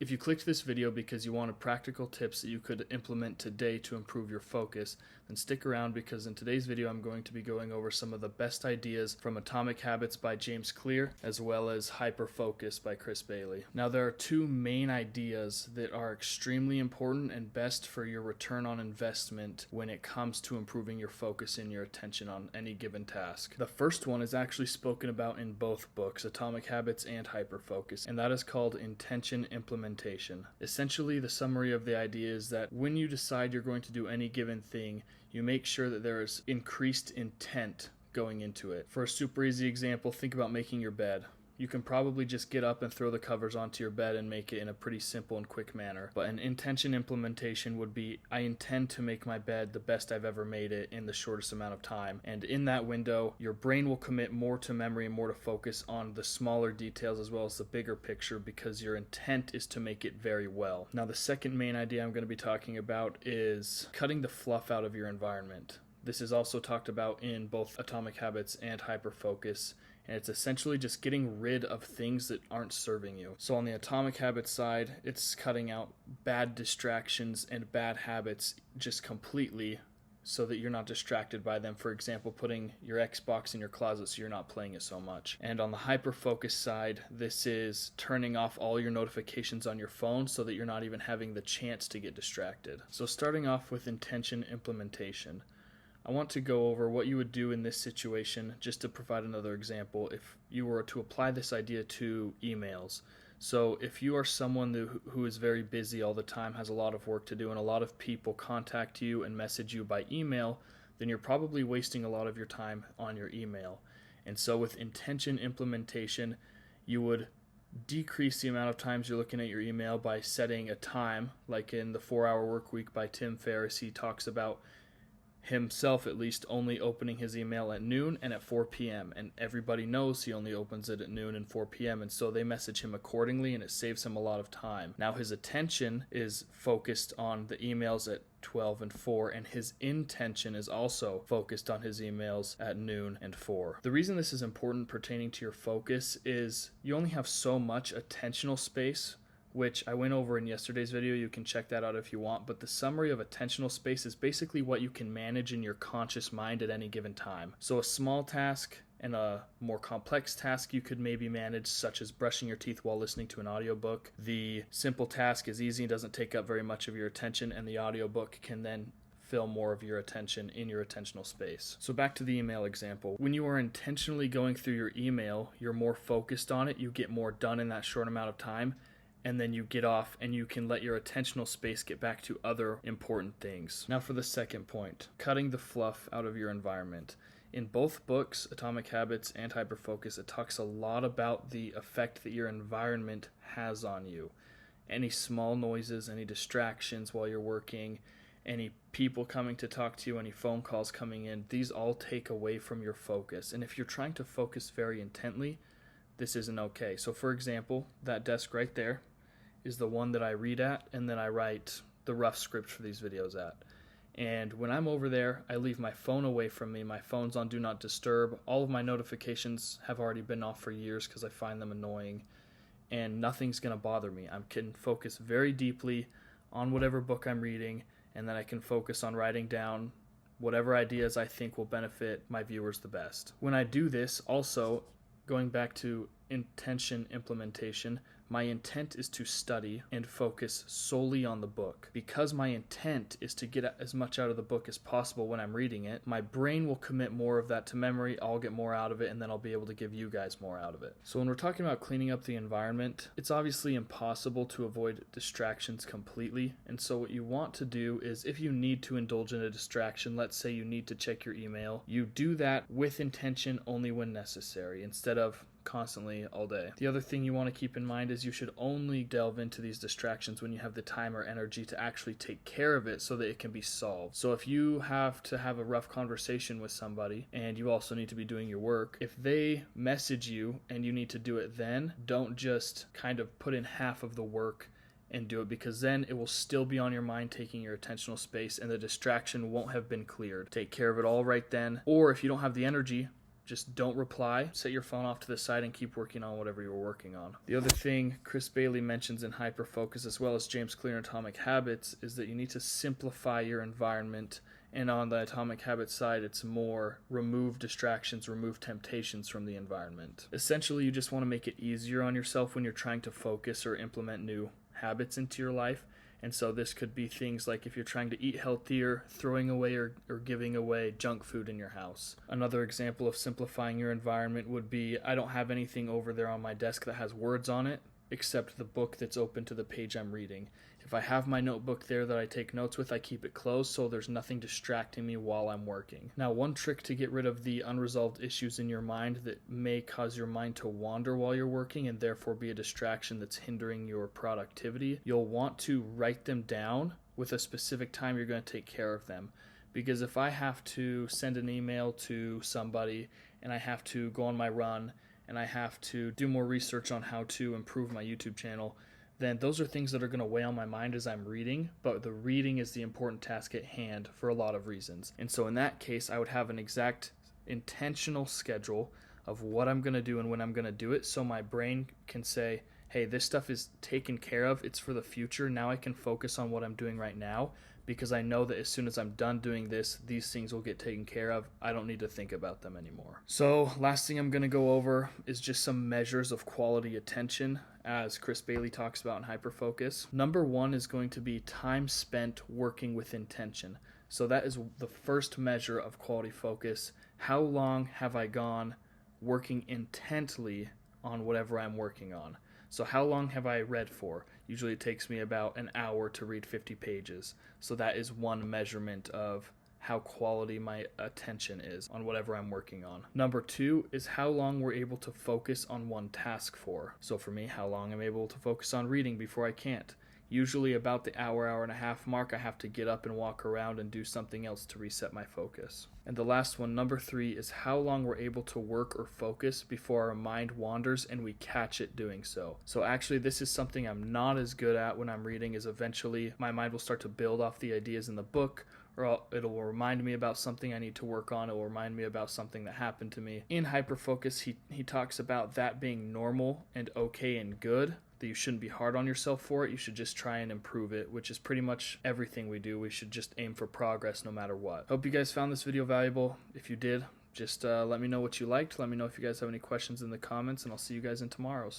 If you clicked this video because you wanted practical tips that you could implement today to improve your focus, then stick around because in today's video I'm going to be going over some of the best ideas from Atomic Habits by James Clear as well as Hyper Focus by Chris Bailey. Now there are two main ideas that are extremely important and best for your return on investment when it comes to improving your focus and your attention on any given task. The first one is actually spoken about in both books, Atomic Habits and Hyper Focus, and that is called intention implementation. Essentially, the summary of the idea is that when you decide you're going to do any given thing, you make sure that there is increased intent going into it. For a super easy example, think about making your bed. You can probably just get up and throw the covers onto your bed and make it in a pretty simple and quick manner. But an intention implementation would be, I intend to make my bed the best I've ever made it in the shortest amount of time. And in that window, your brain will commit more to memory and more to focus on the smaller details as well as the bigger picture because your intent is to make it very well. Now, the second main idea I'm going to be talking about is cutting the fluff out of your environment. This is also talked about in both Atomic Habits and Hyper Focus, and it's essentially just getting rid of things that aren't serving you. So on the Atomic Habits side, it's cutting out bad distractions and bad habits just completely so that you're not distracted by them. For example, putting your Xbox in your closet so you're not playing it so much. And on the Hyper Focus side, this is turning off all your notifications on your phone so that you're not even having the chance to get distracted. So starting off with intention implementation, I want to go over what you would do in this situation just to provide another example if you were to apply this idea to emails. So if you are someone who is very busy all the time, has a lot of work to do, and a lot of people contact you and message you by email, then you're probably wasting a lot of your time on your email. And so with intention implementation, you would decrease the amount of times you're looking at your email by setting a time, like in the 4-Hour Workweek by Tim Ferriss. He talks about himself at least only opening his email at noon and at 4 p.m. and everybody knows he only opens it at noon and 4 p.m. and so they message him accordingly and it saves him a lot of time. Now his attention is focused on the emails at 12 and 4 and his intention is also focused on his emails at noon and 4. The reason this is important pertaining to your focus is you only have so much attentional space, which I went over in yesterday's video. You can check that out if you want, but the summary of attentional space is basically what you can manage in your conscious mind at any given time. So a small task and a more complex task you could maybe manage, such as brushing your teeth while listening to an audiobook. The simple task is easy and doesn't take up very much of your attention, and the audiobook can then fill more of your attention in your attentional space. So back to the email example. When you are intentionally going through your email, you're more focused on it, you get more done in that short amount of time, and then you get off and you can let your attentional space get back to other important things. Now for the second point, cutting the fluff out of your environment. In both books, Atomic Habits and Hyper Focus, it talks a lot about the effect that your environment has on you. Any small noises, any distractions while you're working, any people coming to talk to you, any phone calls coming in, these all take away from your focus. And if you're trying to focus very intently, this isn't okay. So for example, that desk right there is the one that I read at and then I write the rough script for these videos at. And when I'm over there, I leave my phone away from me. My phone's on Do Not Disturb. All of my notifications have already been off for years because I find them annoying, and nothing's going to bother me. I can focus very deeply on whatever book I'm reading, and then I can focus on writing down whatever ideas I think will benefit my viewers the best. When I do this, also, going back to intention implementation, my intent is to study and focus solely on the book. Because my intent is to get as much out of the book as possible when I'm reading it, my brain will commit more of that to memory, I'll get more out of it, and then I'll be able to give you guys more out of it. So when we're talking about cleaning up the environment, it's obviously impossible to avoid distractions completely, and so what you want to do is, if you need to indulge in a distraction, let's say you need to check your email, you do that with intention only when necessary, instead of constantly all day. The other thing you want to keep in mind is you should only delve into these distractions when you have the time or energy to actually take care of it so that it can be solved. So if you have to have a rough conversation with somebody and you also need to be doing your work, if they message you and you need to do it then, don't just kind of put in half of the work and do it, because then it will still be on your mind taking your attentional space and the distraction won't have been cleared. Take care of it all right then. Or if you don't have the energy, Just don't reply, set your phone off to the side, and keep working on whatever you're working on. The other thing Chris Bailey mentions in Hyperfocus, as well as James Clear in Atomic Habits, is that you need to simplify your environment. And on the Atomic Habits side, it's more remove distractions, remove temptations from the environment. Essentially, you just want to make it easier on yourself when you're trying to focus or implement new habits into your life. And so this could be things like if you're trying to eat healthier, throwing away or giving away junk food in your house. Another example of simplifying your environment would be, I don't have anything over there on my desk that has words on it, except the book that's open to the page I'm reading. If I have my notebook there that I take notes with, I keep it closed so there's nothing distracting me while I'm working. Now, one trick to get rid of the unresolved issues in your mind that may cause your mind to wander while you're working and therefore be a distraction that's hindering your productivity, you'll want to write them down with a specific time you're going to take care of them. Because if I have to send an email to somebody and I have to go on my run and I have to do more research on how to improve my YouTube channel, then those are things that are going to weigh on my mind as I'm reading, but the reading is the important task at hand for a lot of reasons. And so in that case, I would have an exact intentional schedule of what I'm going to do and when I'm going to do it, so my brain can say, hey, this stuff is taken care of, it's for the future, now I can focus on what I'm doing right now, because I know that as soon as I'm done doing this, these things will get taken care of. I don't need to think about them anymore. So last thing I'm going to go over is just some measures of quality attention, as Chris Bailey talks about in Hyperfocus. Number one is going to be time spent working with intention. So that is the first measure of quality focus. How long have I gone working intently on whatever I'm working on? So how long have I read for? Usually it takes me about an hour to read 50 pages. So that is one measurement of how quality my attention is on whatever I'm working on. Number two is how long we're able to focus on one task for. So for me, how long I'm able to focus on reading before I can't. Usually about the hour and a half mark, I have to get up and walk around and do something else to reset my focus. And the last one, number three, is how long we're able to work or focus before our mind wanders and we catch it doing so. So actually, this is something I'm not as good at when I'm reading, is eventually my mind will start to build off the ideas in the book, or it'll remind me about something I need to work on. It will remind me about something that happened to me. In Hyperfocus, he talks about that being normal and okay and good, that you shouldn't be hard on yourself for it. You should just try and improve it, which is pretty much everything we do. We should just aim for progress no matter what. Hope you guys found this video valuable. If you did, just let me know what you liked. Let me know if you guys have any questions in the comments, and I'll see you guys in tomorrow's.